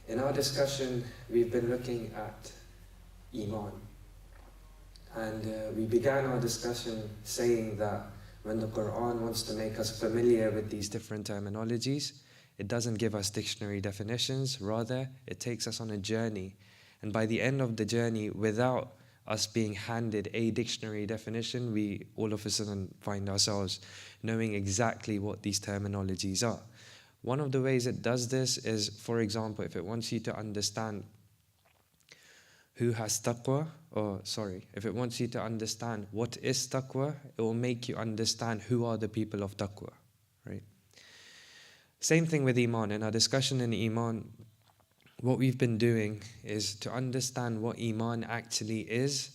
In our discussion, we've been looking at Iman. And we began our discussion saying that when the Quran wants to make us familiar with these different terminologies, it doesn't give us dictionary definitions, rather it takes us on a journey. And by the end of the journey, without us being handed a dictionary definition, we all of a sudden find ourselves knowing exactly what these terminologies are. One of the ways it does this is, for example, if it wants you to understand who has taqwa, if it wants you to understand what is taqwa, it will make you understand who are the people of taqwa, right? Same thing with Iman. In our discussion in Iman, what we've been doing is to understand what Iman actually is.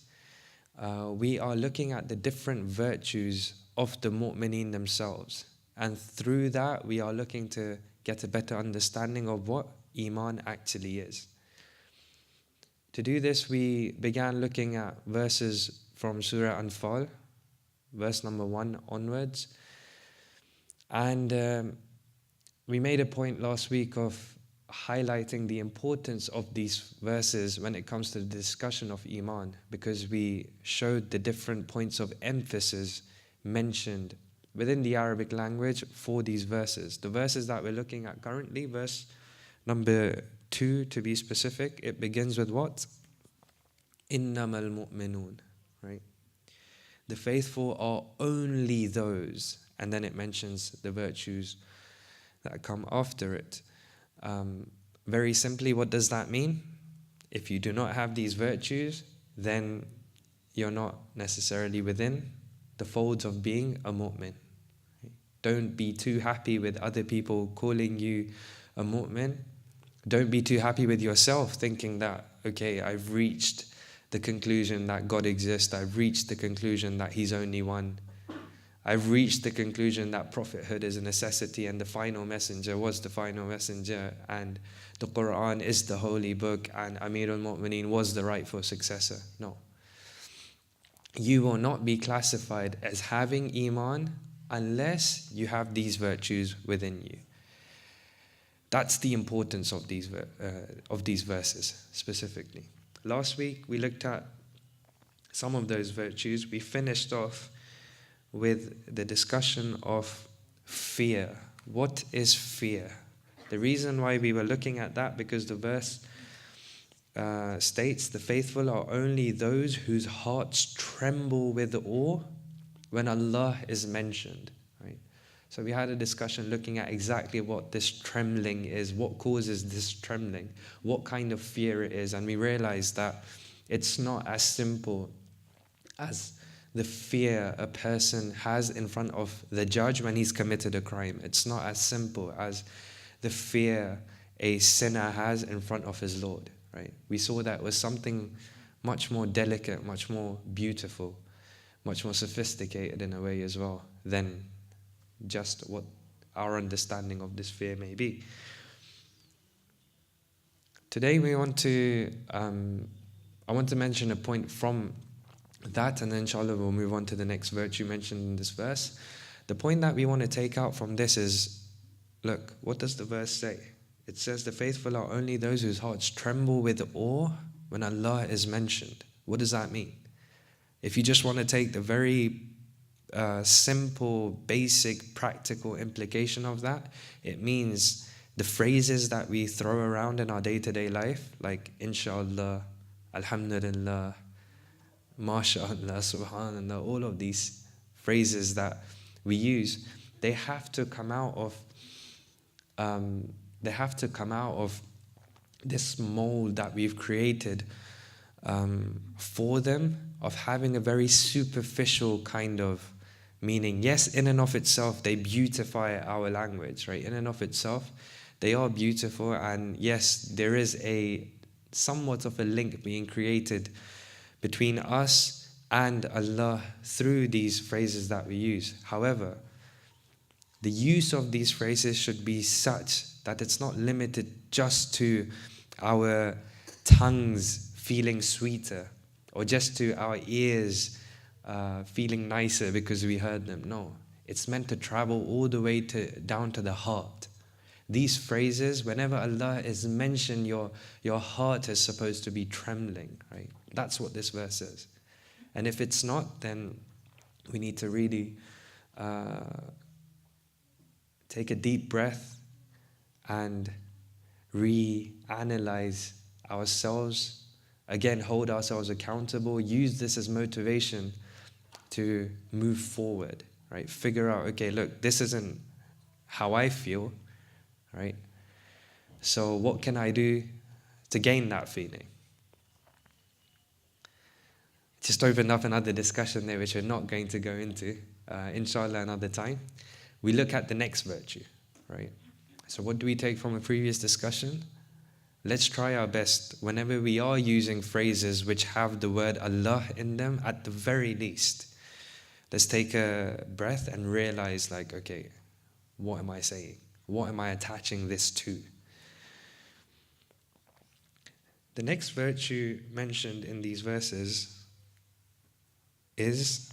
We are looking at the different virtues of the mu'mineen themselves. And through that, we are looking to get a better understanding of what Iman actually is. To do this, we began looking at verses from Surah Anfal, verse number 1 onwards. And we made a point last week of highlighting the importance of these verses when it comes to the discussion of Iman, because we showed the different points of emphasis mentioned within the Arabic language for these verses. The verses that we're looking at currently, verse number 2 to be specific, it begins with what? Innamal mu'minun, right? The faithful are only those, and then it mentions the virtues that come after it. Very simply, what does that mean? If you do not have these virtues, then you're not necessarily within the folds of being a mu'min. Don't be too happy with other people calling you a mu'min. Don't be too happy with yourself thinking that, okay, I've reached the conclusion that God exists. I've reached the conclusion that He's only one. I've reached the conclusion that prophethood is a necessity and the final messenger was the final messenger and the Quran is the holy book and Amir al-Mu'mineen was the rightful successor. No. You will not be classified as having Iman unless you have these virtues within you. That's the importance of these verses specifically. Last week we looked at some of those virtues. We finished off with the discussion of fear. What is fear? The reason why we were looking at that, because the verse states, the faithful are only those whose hearts tremble with awe when Allah is mentioned. Right? So we had a discussion looking at exactly what this trembling is, what causes this trembling, what kind of fear it is, and we realized that it's not as simple as the fear a person has in front of the judge when he's committed a crime. It's not as simple as the fear a sinner has in front of his Lord, right? We saw that was something much more delicate, much more beautiful, much more sophisticated in a way as well than just what our understanding of this fear may be. Today we want to, I want to mention a point from that, and then inshallah we'll move on to the next virtue mentioned in this verse. The point that we want to take out from this is, look, what does the verse say? It says the faithful are only those whose hearts tremble with awe when Allah is mentioned. What does that mean? If you just want to take the very simple, basic, practical implication of that, it means the phrases that we throw around in our day-to-day life, like inshallah, alhamdulillah, MashaAllah, Subhanallah, all of these phrases that we use, they have to come out of this mold that we've created for them, of having a very superficial kind of meaning. Yes, in and of itself, they beautify our language, right? In and of itself, they are beautiful, and yes, there is a somewhat of a link being created between us and Allah through these phrases that we use. However, the use of these phrases should be such that it's not limited just to our tongues feeling sweeter or just to our ears feeling nicer because we heard them. No, it's meant to travel all the way down to the heart. these phrases, whenever Allah is mentioned, your heart is supposed to be trembling, right? That's what this verse says. And if it's not, then we need to really take a deep breath and reanalyze ourselves. Again, hold ourselves accountable. Use this as motivation to move forward, right? Figure out, okay, look, this isn't how I feel, right? So what can I do to gain that feeling? Just opened up another discussion there, which we're not going to go into, inshallah, another time. We look at the next virtue, right? So what do we take from a previous discussion? Let's try our best, whenever we are using phrases which have the word Allah in them, at the very least, let's take a breath and realize, like, okay, what am I saying? What am I attaching this to? The next virtue mentioned in these verses is,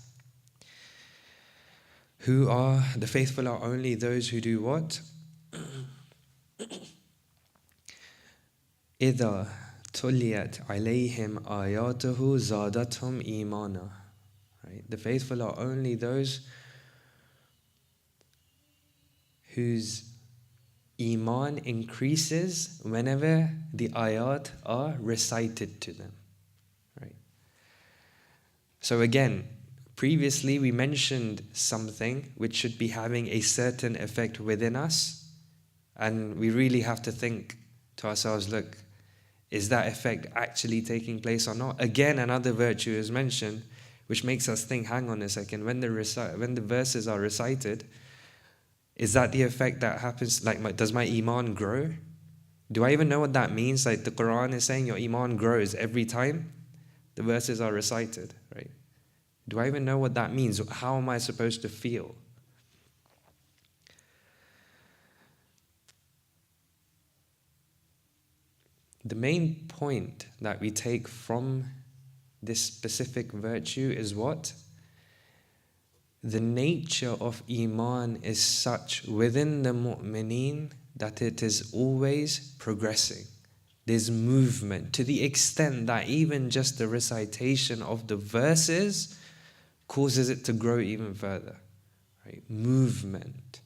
who are the faithful are only those who do what? إِذَا تُلِيَتْ عَلَيْهِمْ آيَاتُهُ زَادَتْهُمْ إِيمَانًا. Right? The faithful are only those whose iman increases whenever the ayat are recited to them. Right? So again, previously we mentioned something which should be having a certain effect within us, and we really have to think to ourselves, look, is that effect actually taking place or not? Again, another virtue is mentioned, which makes us think, hang on a second, when the verses are recited, is that the effect that happens? Like, does my iman grow? Do I even know what that means? Like, the Quran is saying your iman grows every time the verses are recited, right? Do I even know what that means? How am I supposed to feel? The main point that we take from this specific virtue is what? The nature of Iman is such within the mu'mineen that it is always progressing. There's movement to the extent that even just the recitation of the verses causes it to grow even further. Right? Movement.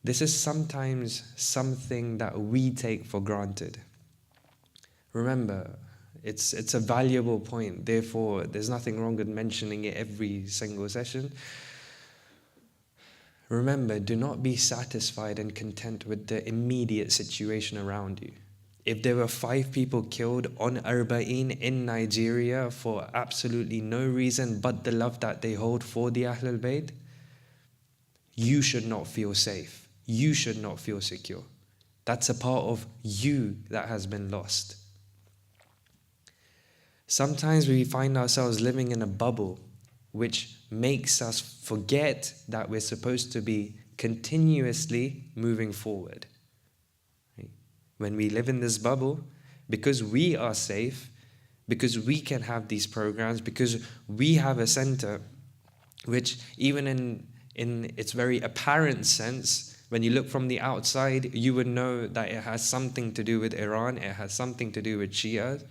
This is sometimes something that we take for granted. Remember, it's a valuable point, therefore there's nothing wrong with mentioning it every single session. Remember, do not be satisfied and content with the immediate situation around you. If there were 5 people killed on Arba'een in Nigeria for absolutely no reason but the love that they hold for the Ahlul Bayt, you should not feel safe. You should not feel secure. That's a part of you that has been lost. Sometimes we find ourselves living in a bubble which makes us forget that we're supposed to be continuously moving forward. Right? When we live in this bubble, because we are safe, because we can have these programs, because we have a center which even in its very apparent sense, when you look from the outside, you would know that it has something to do with Iran, it has something to do with Shia,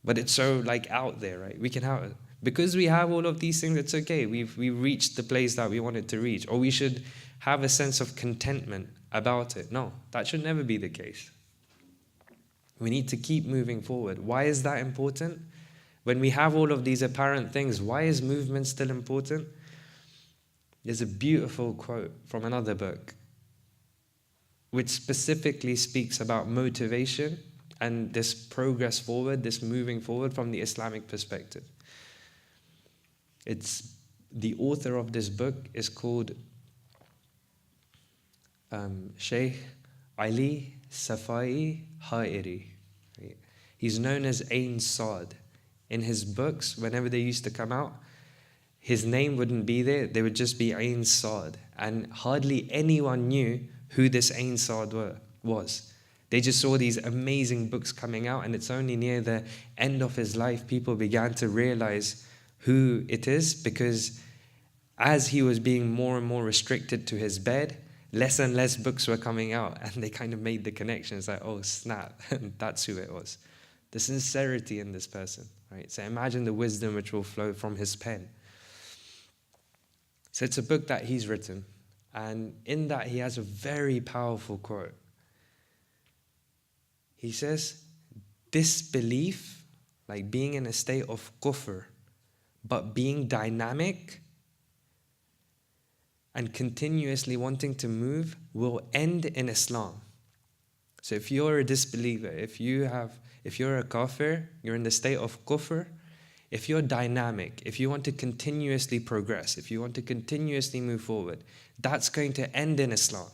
but it's so like out there, right? We can have it. Because we have all of these things, it's okay. We've reached the place that we wanted to reach, or we should have a sense of contentment about it. No, that should never be the case. We need to keep moving forward. Why is that important? When we have all of these apparent things, why is movement still important? There's a beautiful quote from another book which specifically speaks about motivation and this progress forward, this moving forward from the Islamic perspective. The author of this book is called Sheikh Ali Safai Ha'iri. He's known as Ain Saad. In his books, whenever they used to come out, his name wouldn't be there, there would just be Ain Saad. And hardly anyone knew who this Ain Saad was. They just saw these amazing books coming out, and it's only near the end of his life people began to realize who it is, because as he was being more and more restricted to his bed, less and less books were coming out, and they kind of made the connection. It's like, oh snap, that's who it was. The sincerity in this person, right? So imagine the wisdom which will flow from his pen. So it's a book that he's written, and in that he has a very powerful quote. He says, disbelief, like being in a state of kufr, but being dynamic and continuously wanting to move, will end in Islam. So if you're a disbeliever, if you're a kafir, you're in the state of kufr, if you're dynamic, if you want to continuously progress, if you want to continuously move forward, that's going to end in Islam.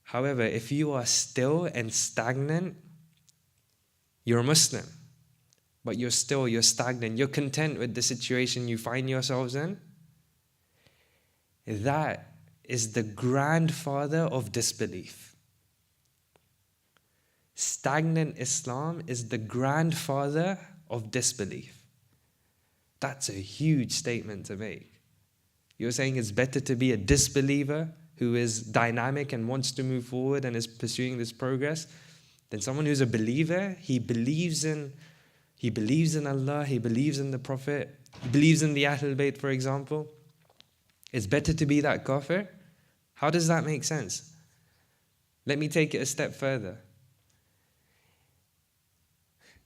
However, if you are still and stagnant, you're a Muslim, but you're stagnant, you're content with the situation you find yourselves in, that is the grandfather of disbelief. Stagnant Islam is the grandfather of disbelief. That's a huge statement to make. You're saying it's better to be a disbeliever who is dynamic and wants to move forward and is pursuing this progress than someone who's a believer. He believes in Allah, he believes in the Prophet, he believes in the Ahlul Bayt, for example. It's better to be that kafir. How does that make sense? Let me take it a step further,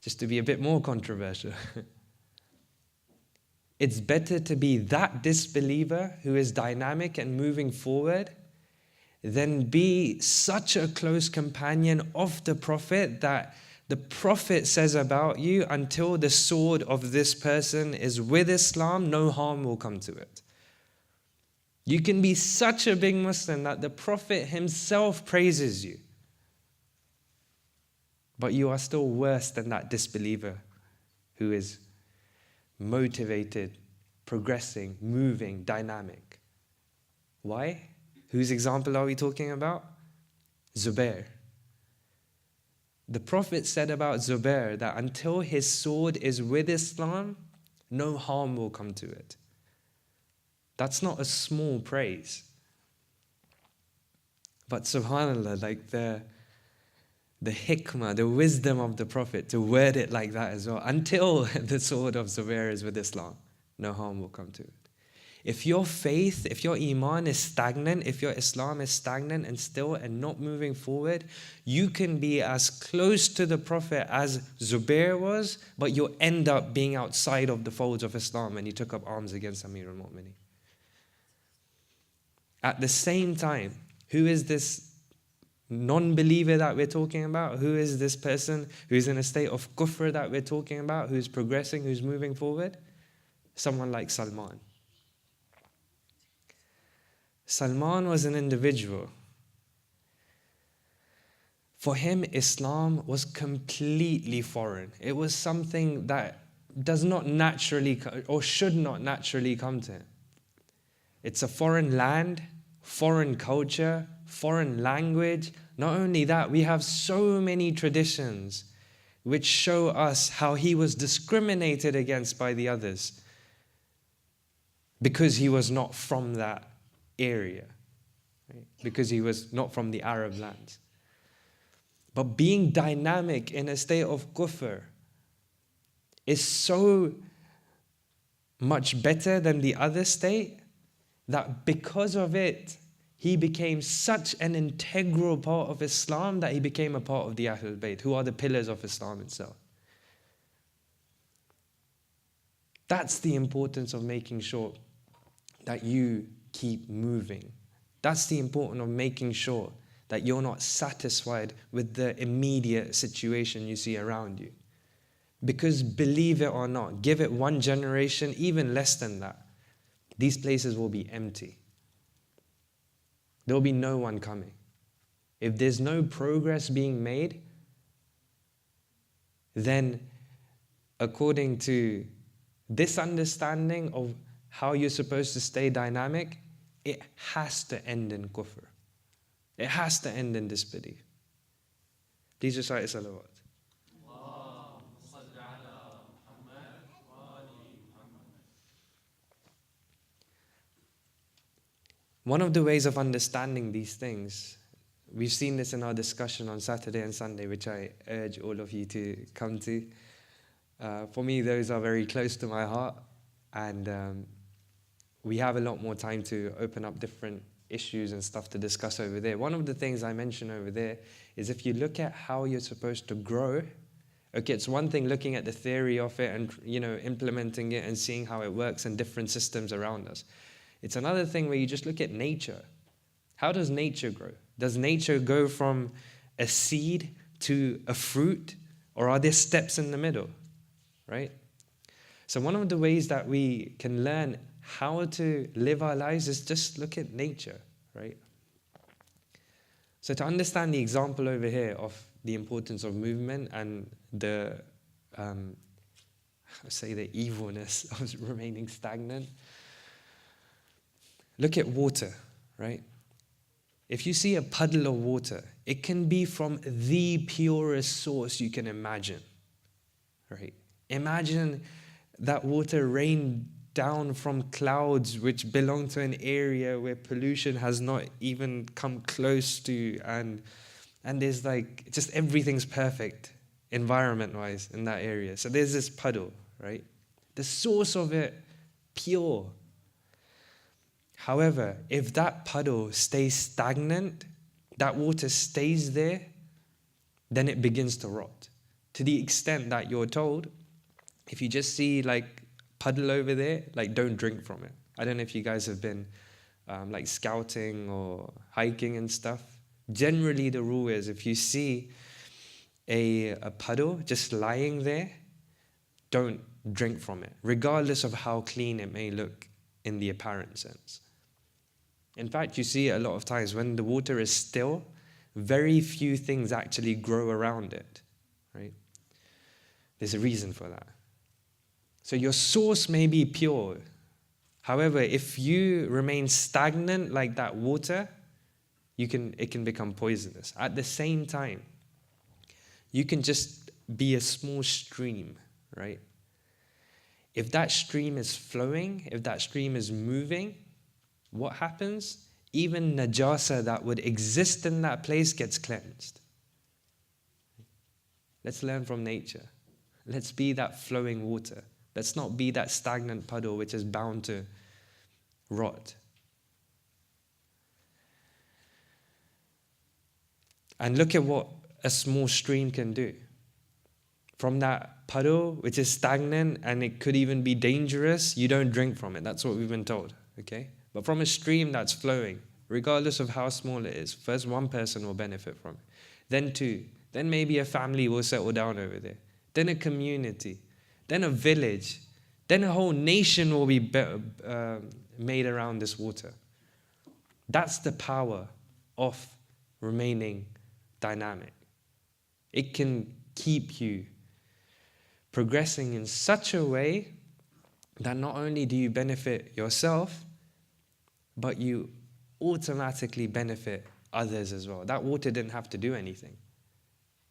just to be a bit more controversial. It's better to be that disbeliever who is dynamic and moving forward than be such a close companion of the Prophet that the Prophet says about you, until the sword of this person is with Islam, no harm will come to it. You can be such a big Muslim that the Prophet himself praises you, but you are still worse than that disbeliever who is motivated, progressing, moving, dynamic. Why? Whose example are we talking about? Zubair. The Prophet said about Zubair that until his sword is with Islam, no harm will come to it. That's not a small praise. But subhanAllah, like the hikmah, the wisdom of the Prophet to word it like that as well. Until the sword of Zubair is with Islam, no harm will come to it. If your faith, if your iman is stagnant, if your Islam is stagnant and still and not moving forward, you can be as close to the Prophet as Zubair was, but you'll end up being outside of the folds of Islam and you took up arms against Amir al-Mu'mineen. At the same time, who is this non-believer that we're talking about? Who is this person who's in a state of kufr that we're talking about, who's progressing, who's moving forward? Someone like Salman. Salman was an individual. For him, Islam was completely foreign. It was something that does not naturally or should not naturally come to him. It's a foreign land, foreign culture, foreign language. Not only that, we have so many traditions which show us how he was discriminated against by the others because he was not from that area, right? Because he was not from the Arab lands. But being dynamic in a state of kufr is so much better than the other state that because of it, he became such an integral part of Islam that he became a part of the Ahlul Bayt, who are the pillars of Islam itself. That's the importance of making sure that you keep moving. That's the importance of making sure that you're not satisfied with the immediate situation you see around you. Because believe it or not, give it one generation, even less than that, these places will be empty. There will be no one coming. If there's no progress being made, then according to this understanding of how you're supposed to stay dynamic, it has to end in kufr. It has to end in disbelief. Please recite salawat. One of the ways of understanding these things, we've seen this in our discussion on Saturday and Sunday, which I urge all of you to come to. For me, those are very close to my heart, and we have a lot more time to open up different issues and stuff to discuss over there. One of the things I mentioned over there is if you look at how you're supposed to grow, okay, it's one thing looking at the theory of it and, implementing it and seeing how it works in different systems around us. It's another thing where you just look at nature. How does nature grow? Does nature go from a seed to a fruit, or are there steps in the middle, right? So one of the ways that we can learn how to live our lives is just look at nature, right? So to understand the example over here of the importance of movement and the, the evilness of remaining stagnant, look at water, right? If you see a puddle of water, it can be from the purest source you can imagine, right? Imagine that water rained down from clouds which belong to an area where pollution has not even come close to, and there's just everything's perfect environment-wise in that area. So there's this puddle, right? The source of it, pure. However, if that puddle stays stagnant, that water stays there, then it begins to rot. To the extent that you're told, if you just see puddle over there, don't drink from it. I don't know if you guys have been scouting or hiking and stuff. Generally, the rule is if you see a puddle just lying there, don't drink from it, regardless of how clean it may look in the apparent sense. In fact, you see it a lot of times when the water is still, very few things actually grow around it, right? There's a reason for that. So your source may be pure. However, if you remain stagnant like that water, it can become poisonous. At the same time, you can just be a small stream, right? If that stream is flowing, if that stream is moving, what happens? Even najasa that would exist in that place gets cleansed. Let's learn from nature. Let's be that flowing water. Let's not be that stagnant puddle which is bound to rot. And look at what a small stream can do. From that puddle, which is stagnant and it could even be dangerous, you don't drink from it. That's what we've been told, okay? But from a stream that's flowing, regardless of how small it is, first one person will benefit from it. Then two. Then maybe a family will settle down over there. Then a community. Then a village. Then a whole nation will be made around this water. That's the power of remaining dynamic. It can keep you progressing in such a way that not only do you benefit yourself, but you automatically benefit others as well. That water didn't have to do anything.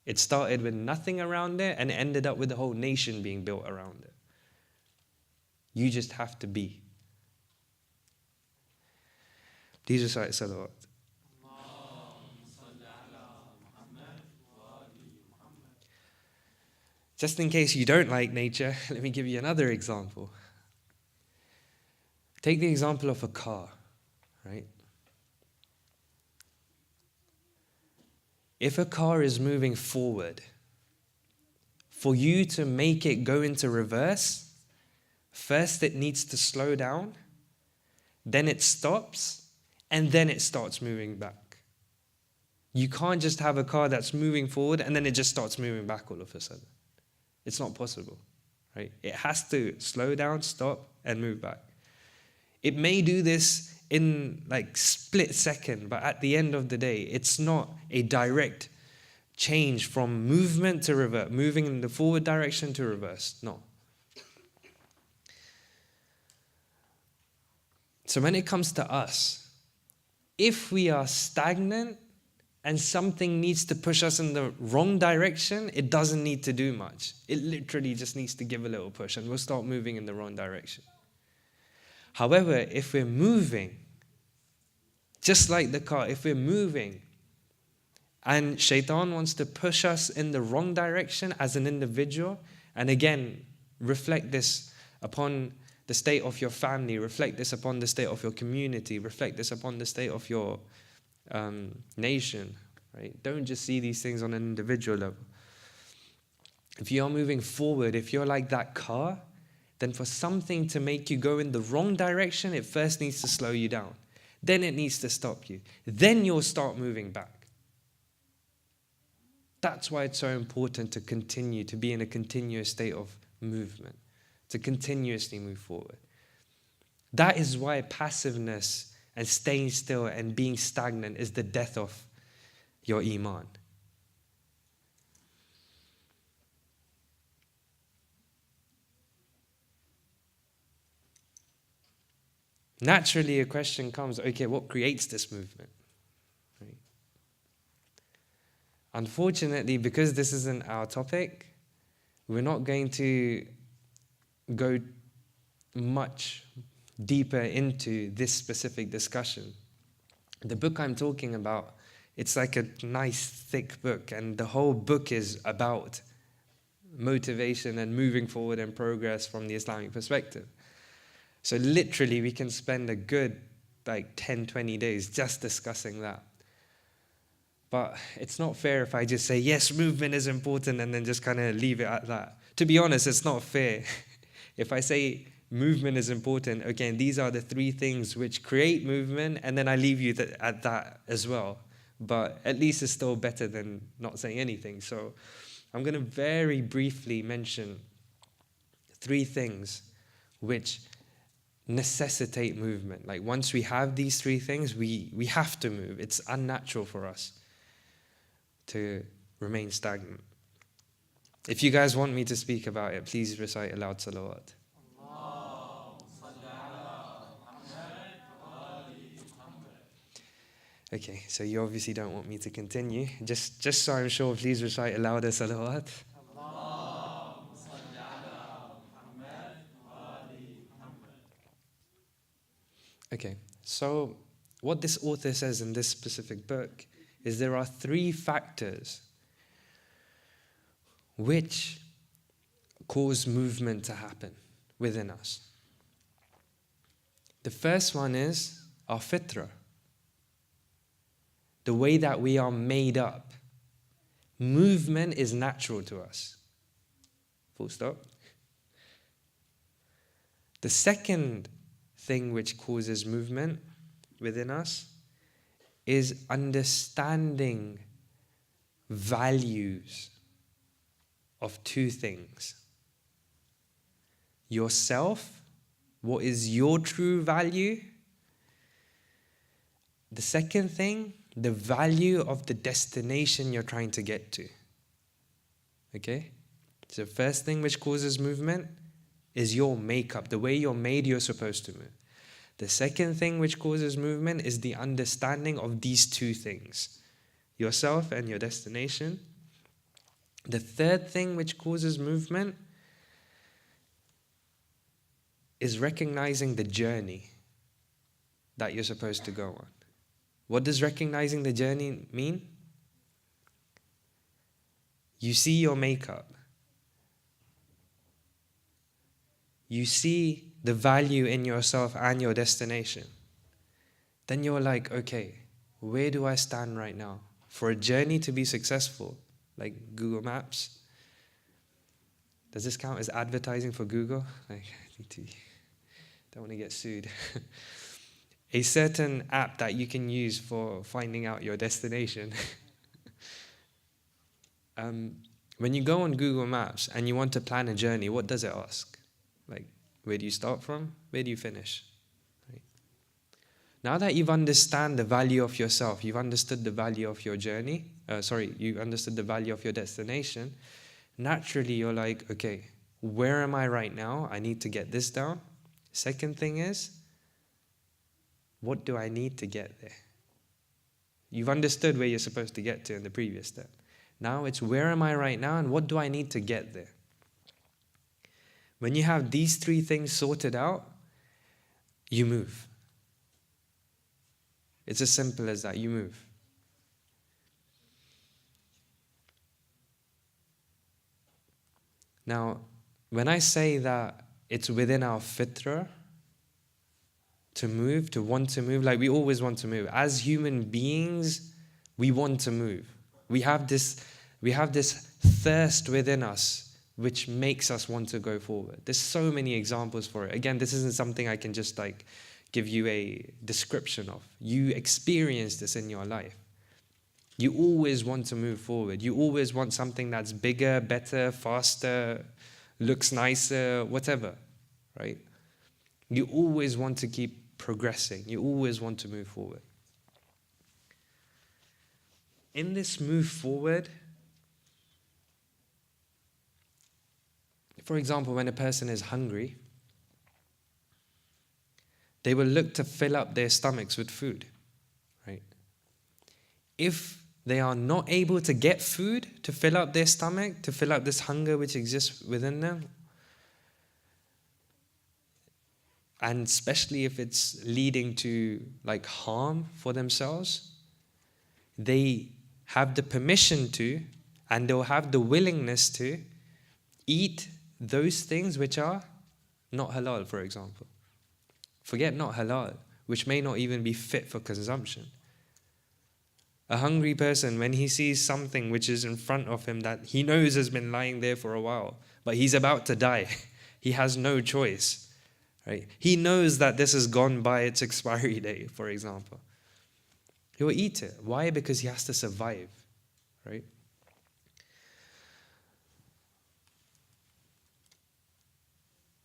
It started with nothing around it and it ended up with the whole nation being built around it. You just have to be. Please recite salawat. Just in case you don't like nature, let me give you another example. Take the example of a car, right? If a car is moving forward, for you to make it go into reverse, first it needs to slow down, then it stops, and then it starts moving back. You can't just have a car that's moving forward and then it just starts moving back all of a sudden. It's not possible, right? It has to slow down, stop, and move back. It may do this in split second, but at the end of the day, it's not a direct change from movement to reverse, moving in the forward direction to reverse. No. So when it comes to us, if we are stagnant and something needs to push us in the wrong direction, it doesn't need to do much. It literally just needs to give a little push and we'll start moving in the wrong direction. However, if we're moving, Just like the car, if we're moving and shaitan wants to push us in the wrong direction as an individual, and again, reflect this upon the state of your family, reflect this upon the state of your community, reflect this upon the state of your nation, right? Don't just see these things on an individual level. If you're moving forward, if you're like that car, then for something to make you go in the wrong direction, it first needs to slow you down. Then it needs to stop you. Then you'll start moving back. That's why it's so important to continue, to be in a continuous state of movement, to continuously move forward. That is why passiveness and staying still and being stagnant is the death of your iman. Naturally, a question comes, okay, what creates this movement? Right? Unfortunately, because this isn't our topic, we're not going to go much deeper into this specific discussion. The book I'm talking about, it's like a nice thick book, and the whole book is about motivation and moving forward and progress from the Islamic perspective. So literally we can spend a good 10, 20 days just discussing that. But it's not fair if I just say, yes, movement is important and then just kind of leave it at that. To be honest, it's not fair. If I say movement is important, again, these are the three things which create movement, and then I leave you at that as well. But at least it's still better than not saying anything. So I'm going to very briefly mention three things which necessitate movement. Like once we have these three things, we have to move. It's unnatural for us to remain stagnant. If you guys want me to speak about it, please recite aloud salawat. Okay, so you obviously don't want me to continue. Just so I'm sure, please recite aloud salawat. Okay, so what this author says in this specific book is there are three factors which cause movement to happen within us. The first one is our fitra, the way that we are made up. Movement is natural to us. Full stop. The second thing which causes movement within us is understanding values of two things. Yourself, what is your true value? The second thing, the value of the destination you're trying to get to. Okay? So the first thing which causes movement is your makeup, the way you're made, you're supposed to move. The second thing which causes movement is the understanding of these two things, yourself and your destination. The third thing which causes movement is recognizing the journey that you're supposed to go on. What does recognizing the journey mean? You see your makeup. You see the value in yourself and your destination. Then you're like, okay, where do I stand right now? For a journey to be successful, like Google Maps. Does this count as advertising for Google? Don't want to get sued. A certain app that you can use for finding out your destination. When you go on Google Maps and you want to plan a journey, what does it ask? Like, where do you start from? Where do you finish? Right? Now that you've understood the value of yourself, you've understood the value of your journey, you understood the value of your destination, naturally you're like, okay, where am I right now? I need to get this down. Second thing is, what do I need to get there? You've understood where you're supposed to get to in the previous step. Now it's where am I right now and what do I need to get there? When you have these three things sorted out, you move. It's as simple as that. You move. Now, when I say that it's within our fitrah to move, to want to move, like we always want to move. As human beings, we want to move. We have this thirst within us which makes us want to go forward. There's so many examples for it. Again, this isn't something I can just like give you a description of. You experience this in your life. You always want to move forward. You always want something that's bigger, better, faster, looks nicer, whatever, right? You always want to keep progressing. You always want to move forward. In this move forward, for example, when a person is hungry, they will look to fill up their stomachs with food, right? If they are not able to get food to fill up their stomach, to fill up this hunger which exists within them, and especially if it's leading to like harm for themselves, they have the permission to, and they'll have the willingness to eat those things which are not halal, for example. Forget not halal, which may not even be fit for consumption. A hungry person, when he sees something which is in front of him that he knows has been lying there for a while, but he's about to die, he has no choice, right? He knows that this has gone by its expiry date, for example. He will eat it. Why? Because he has to survive, right?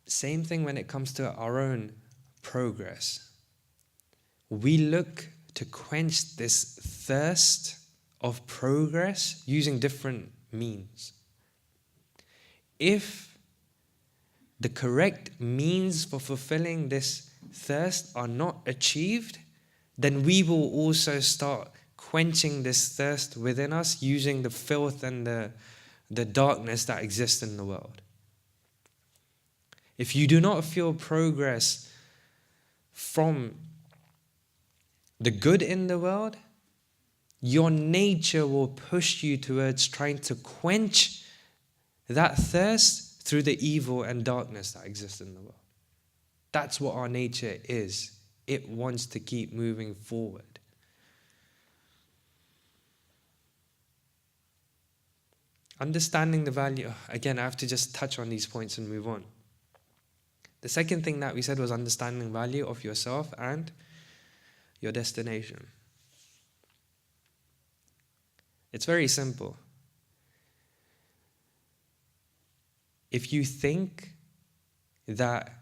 Same thing when it comes to our own progress. We look to quench this thirst of progress using different means. If the correct means for fulfilling this thirst are not achieved, then we will also start quenching this thirst within us using the filth and the darkness that exists in the world. If you do not feel progress from the good in the world, your nature will push you towards trying to quench that thirst through the evil and darkness that exists in the world. That's what our nature is. It wants to keep moving forward. Understanding the value, again, I have to just touch on these points and move on. The second thing that we said was understanding the value of yourself and your destination. It's very simple. If you think that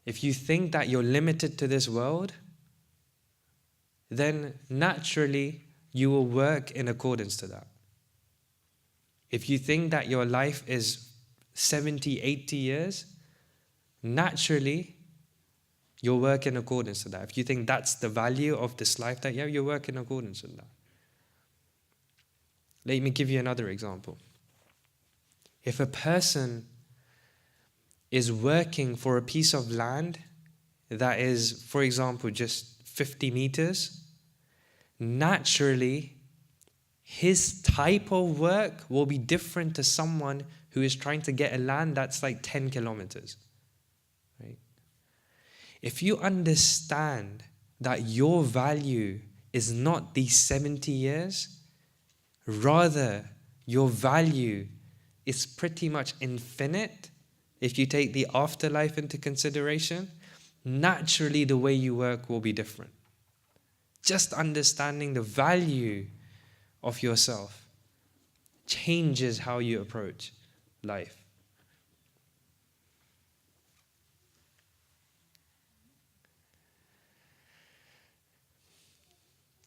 you're limited to this world, then naturally you will work in accordance to that. If you think that your life is 70, 80 years, naturally you'll work in accordance to that. If you think that's the value of this life that you have, you'll work in accordance with that. Let me give you another example. If a person is working for a piece of land that is, for example, just 50 meters, naturally, his type of work will be different to someone who is trying to get a land that's like 10 kilometers. Right? If you understand that your value is not these 70 years, rather your value is pretty much infinite, if you take the afterlife into consideration, naturally the way you work will be different. Just understanding the value of yourself changes how you approach life.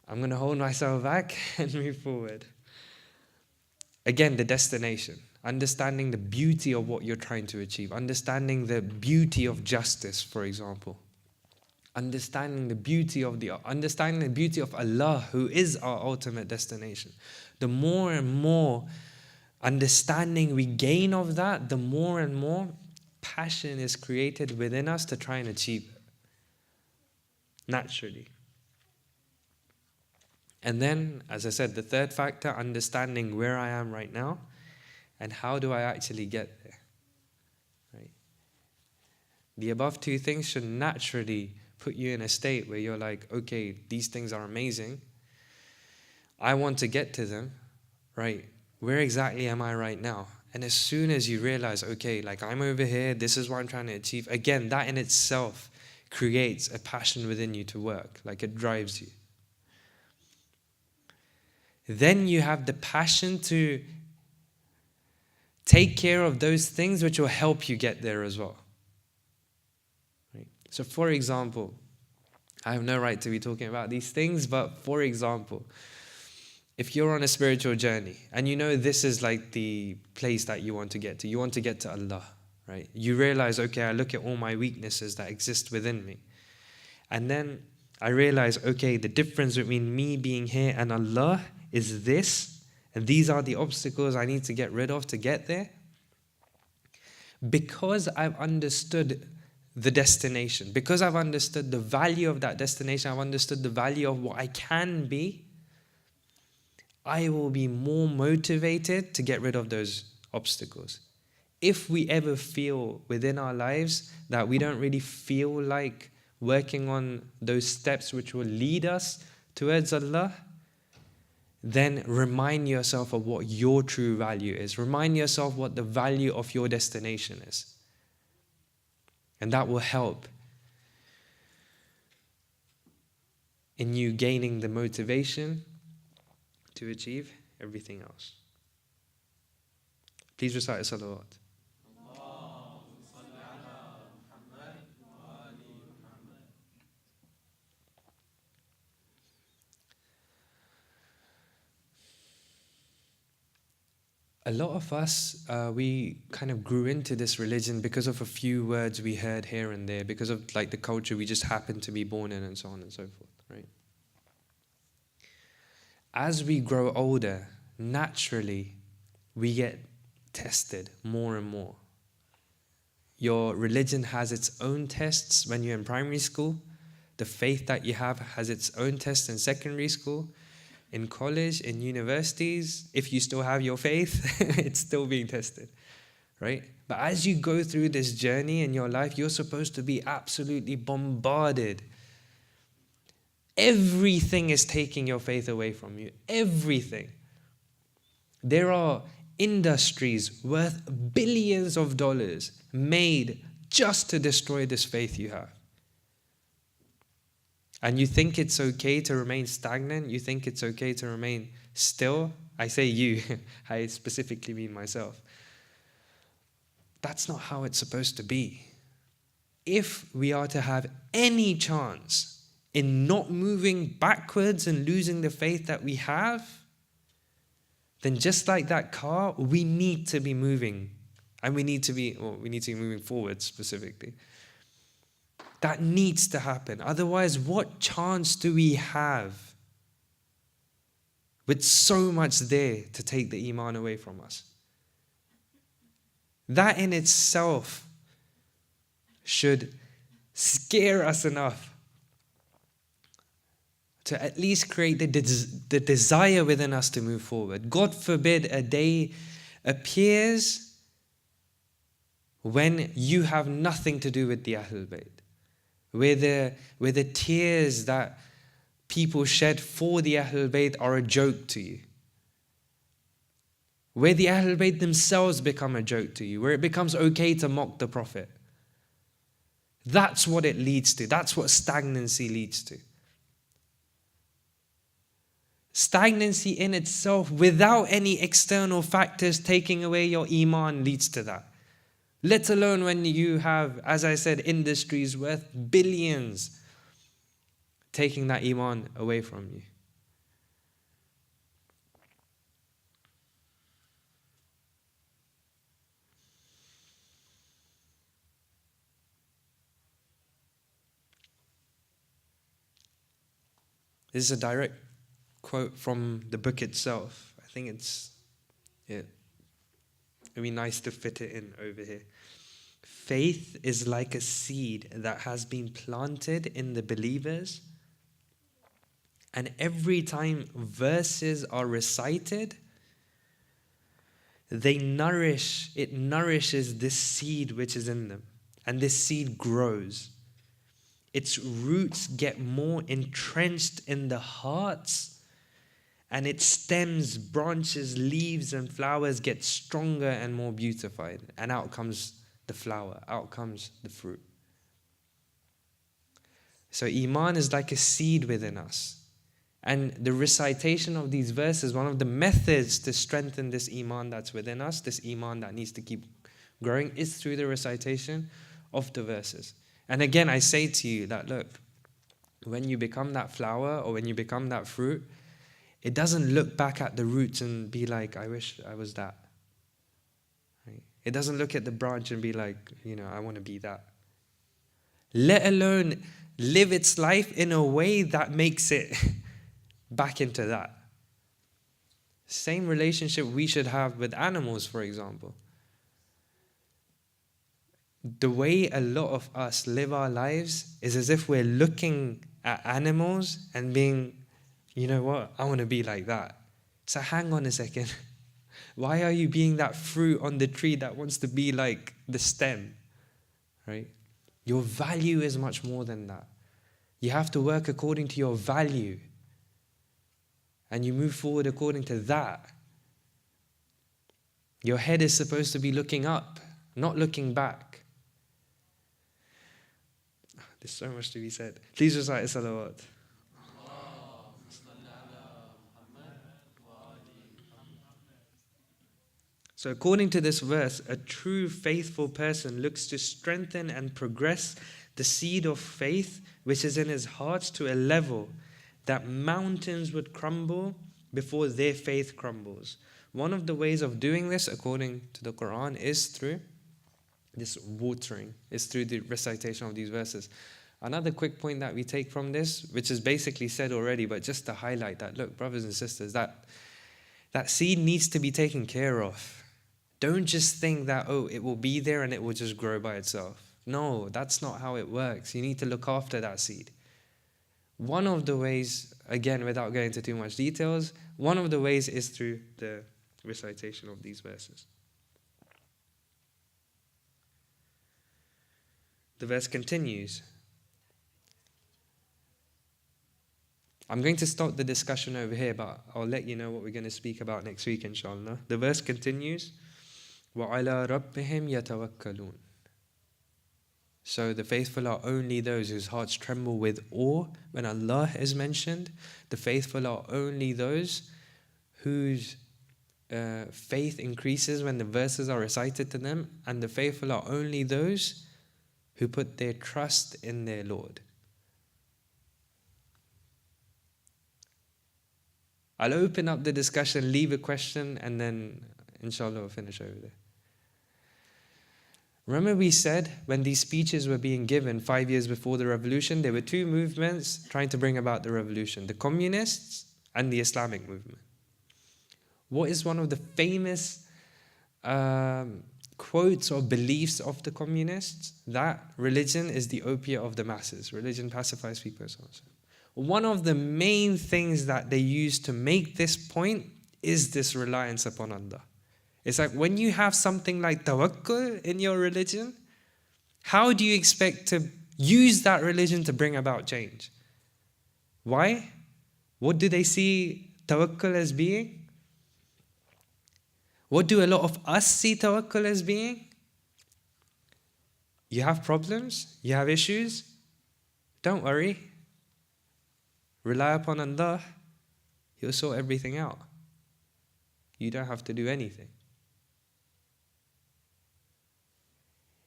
I'm going to hold myself back and move forward. Again, the destination. Understanding the beauty of what you're trying to achieve. Understanding the beauty of justice, for example. Understanding the beauty of Allah, who is our ultimate destination. The more and more understanding we gain of that, the more and more passion is created within us to try and achieve it. Naturally. And then, as I said, the third factor, understanding where I am right now and how do I actually get there. Right? The above two things should naturally put you in a state where you're like, okay, these things are amazing. I want to get to them, right? Where exactly am I right now? And as soon as you realize, okay, like I'm over here, this is what I'm trying to achieve. Again, that in itself creates a passion within you to work, like it drives you. Then you have the passion to take care of those things which will help you get there as well. Right? So for example, I have no right to be talking about these things, but for example, if you're on a spiritual journey and you know this is like the place that you want to get to Allah, right? You realize, okay, I look at all my weaknesses that exist within me. And then I realize, okay, the difference between me being here and Allah is this, and these are the obstacles I need to get rid of to get there. Because I've understood the destination, because I've understood the value of that destination, I've understood the value of what I can be, I will be more motivated to get rid of those obstacles. If we ever feel within our lives that we don't really feel like working on those steps which will lead us towards Allah, then remind yourself of what your true value is. Remind yourself what the value of your destination is. And that will help in you gaining the motivation to achieve everything else. Please recite a salawat. A lot of us, we kind of grew into this religion because of a few words we heard here and there, because of like the culture we just happened to be born in and so on and so forth, right? As we grow older, naturally, we get tested more and more. Your religion has its own tests when you're in primary school. The faith that you have has its own tests in secondary school. In college, in universities, if you still have your faith, it's still being tested, right? But as you go through this journey in your life, you're supposed to be absolutely bombarded. Everything is taking your faith away from you. Everything. There are industries worth billions of dollars made just to destroy this faith you have. And you think it's okay to remain stagnant? You think it's okay to remain still? I say you, I specifically mean myself. That's not how it's supposed to be. If we are to have any chance in not moving backwards and losing the faith that we have, then just like that car, we need to be moving. And we need to be moving forward specifically. That needs to happen. Otherwise, what chance do we have with so much there to take the Iman away from us? That in itself should scare us enough to at least create the desire within us to move forward. God forbid a day appears when you have nothing to do with the Ahlul Bayt. Where the tears that people shed for the Ahlul Bayt are a joke to you. Where the Ahlul Bayt themselves become a joke to you. Where it becomes okay to mock the Prophet. That's what it leads to. That's what stagnancy leads to. Stagnancy in itself, without any external factors taking away your Iman, leads to that. Let alone when you have, as I said, industries worth billions taking that Iman away from you. This is a direct quote from the book itself. I think it'd be nice to fit it in over here. faith is like a seed that has been planted in the believers, and every time verses are recited, it nourishes this seed which is in them, and this seed grows. Its roots get more entrenched in the hearts, and its stems, branches, leaves, and flowers get stronger and more beautified. And out comes the flower, out comes the fruit. So Iman is like a seed within us. And the recitation of these verses, one of the methods to strengthen this Iman that's within us, this Iman that needs to keep growing, is through the recitation of the verses. And again, I say to you that, look, when you become that flower or when you become that fruit, it doesn't look back at the roots and be like, I wish I was that. Right? It doesn't look at the branch and be like, I want to be that. Let alone live its life in a way that makes it back into that. Same relationship we should have with animals, for example. The way a lot of us live our lives is as if we're looking at animals and being, you know what, I want to be like that. So hang on a second. Why are you being that fruit on the tree that wants to be like the stem? Right? Your value is much more than that. You have to work according to your value. And you move forward according to that. Your head is supposed to be looking up, not looking back. There's so much to be said. Please recite a salawat. So according to this verse, a true faithful person looks to strengthen and progress the seed of faith which is in his heart to a level that mountains would crumble before their faith crumbles. One of the ways of doing this, according to the Quran, is through this watering, is through the recitation of these verses. Another quick point that we take from this, which is basically said already, but just to highlight that, look, brothers and sisters, that seed needs to be taken care of. Don't just think that, it will be there and it will just grow by itself. No, that's not how it works. You need to look after that seed. One of the ways, again, without going into too much details, one of the ways is through the recitation of these verses. The verse continues. I'm going to stop the discussion over here, but I'll let you know what we're going to speak about next week, inshallah. The verse continues, وَعَلَىٰ رَبِّهِمْ يَتَوَكَّلُونَ. So the faithful are only those whose hearts tremble with awe when Allah is mentioned. The faithful are only those whose faith increases when the verses are recited to them. And the faithful are only those who put their trust in their Lord. I'll open up the discussion, leave a question, and then inshallah we'll finish over there. Remember we said when these speeches were being given 5 years before the revolution, there were two movements trying to bring about the revolution, the communists and the Islamic movement. What is one of the famous quotes or beliefs of the communists? That religion is the opiate of the masses. Religion pacifies people, so on. One of the main things that they use to make this point is this reliance upon Allah. It's like when you have something like tawakkul in your religion, how do you expect to use that religion to bring about change? Why? What do they see tawakkul as being? What do a lot of us see tawakkul as being? You have problems? You have issues? Don't worry. Rely upon Allah. He'll sort everything out. You don't have to do anything.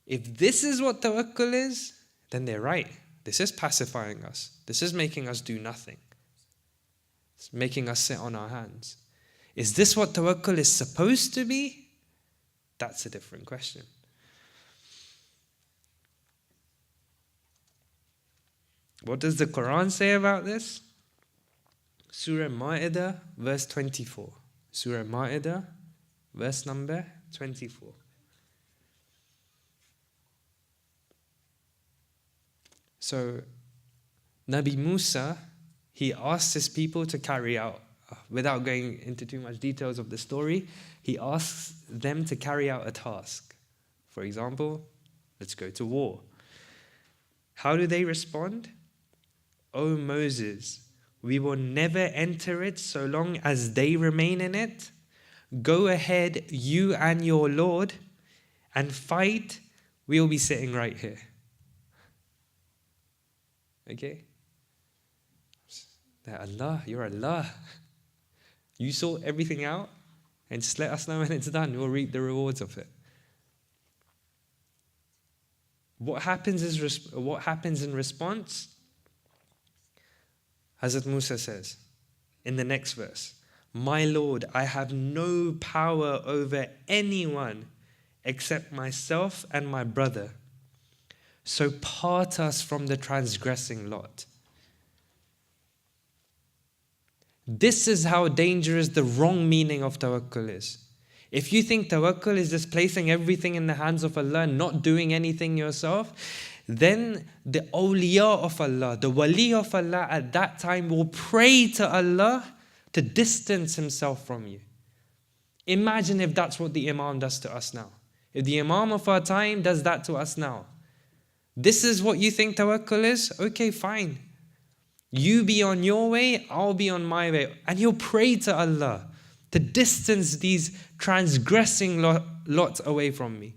If this is what tawakkul is, then they're right. This is pacifying us. This is making us do nothing. It's making us sit on our hands. Is this what tawakkul is supposed to be? That's a different question. What does the Quran say about this? Surah Ma'idah, verse 24. Surah Ma'idah, verse number 24. So Nabi Musa, he asked his people to carry out, without going into too much details of the story, he asks them to carry out a task. For example, let's go to war. How do they respond? O Moses, we will never enter it so long as they remain in it. Go ahead, you and your Lord, and fight. We'll be sitting right here. Okay? That Allah, you're Allah. You sort everything out and just let us know when it's done. We'll reap the rewards of it. What happens in response? Hazrat Musa says in the next verse, my Lord, I have no power over anyone except myself and my brother. So part us from the transgressing lot. This is how dangerous the wrong meaning of tawakkul is. If you think tawakkul is just placing everything in the hands of Allah and not doing anything yourself, then the awliya of Allah, the wali of Allah at that time will pray to Allah to distance himself from you. Imagine if that's what the Imam does to us now. If the Imam of our time does that to us now. This is what you think tawakkul is? Okay, fine. You be on your way, I'll be on my way. And he'll pray to Allah to distance these transgressing lots away from me.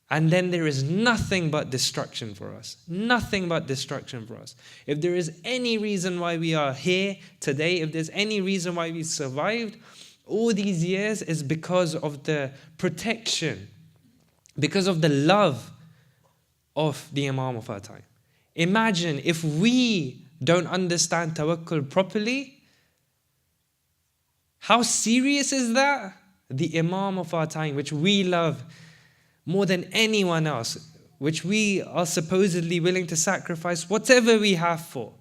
And then there is nothing but destruction for us. Nothing but destruction for us. If there is any reason why we are here today, if there's any reason why we survived all these years, is because of the protection, because of the love of the Imam of our time. Imagine if we don't understand tawakkul properly, how serious is that? The Imam of our time, which we love more than anyone else, which we are supposedly willing to sacrifice whatever we have for.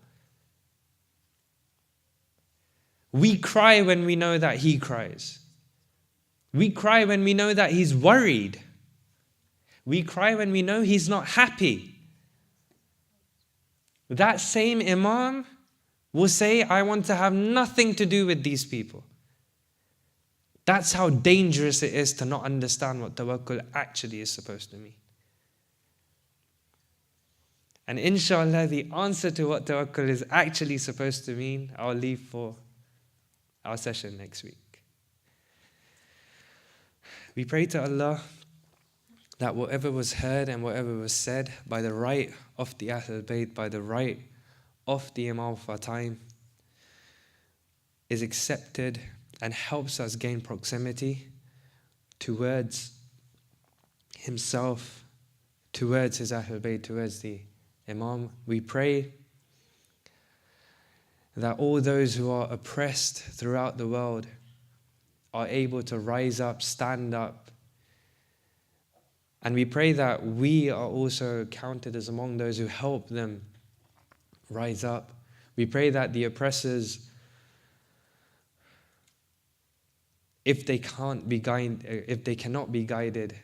We cry when we know that he cries. We cry when we know that he's worried. We cry when we know he's not happy. That same Imam will say, I want to have nothing to do with these people. That's how dangerous it is to not understand what tawakkul actually is supposed to mean. And inshallah, the answer to what tawakkul is actually supposed to mean, I'll leave for our session next week. We pray to Allah that whatever was heard and whatever was said by the right of the Ahlul Bayt, by the right of the Imam of our time, is accepted and helps us gain proximity towards himself, towards his Ahlul Bayt, towards the Imam. We pray that all those who are oppressed throughout the world are able to rise up, stand up. And we pray that we are also counted as among those who help them rise up. We pray that the oppressors, if they cannot be guided,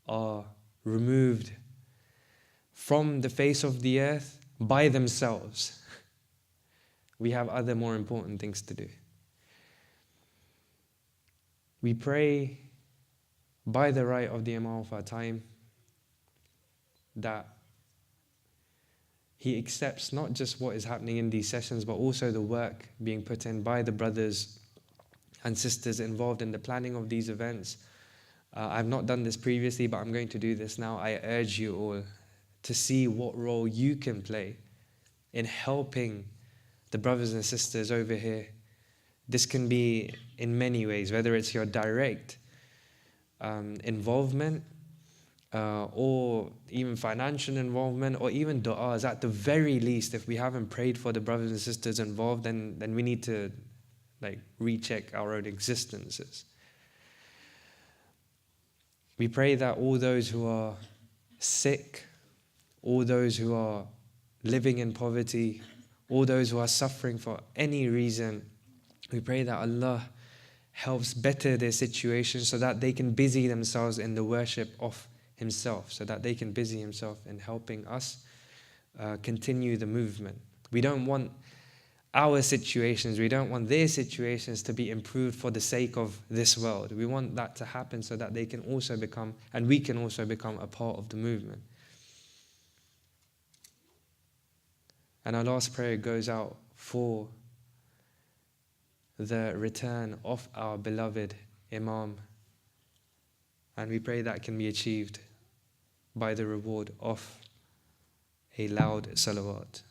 are removed from the face of the earth by themselves. We have other more important things to do. We pray by the right of the Imam of our time that he accepts not just what is happening in these sessions, but also the work being put in by the brothers and sisters involved in the planning of these events. I've not done this previously, but I'm going to do this now. I urge you all to see what role you can play in helping the brothers and sisters over here. This can be in many ways, whether it's your direct involvement, or even financial involvement, or even du'as. At the very least, if we haven't prayed for the brothers and sisters involved, then we need to recheck our own existences. We pray that all those who are sick, all those who are living in poverty, all those who are suffering for any reason, we pray that Allah helps better their situation so that they can busy themselves in the worship of Himself, so that they can busy Himself in helping us continue the movement. We don't want our situations, we don't want their situations to be improved for the sake of this world. We want that to happen so that they can also become, and we can also become, a part of the movement. And our last prayer goes out for the return of our beloved Imam. And we pray that can be achieved by the reward of a loud salawat.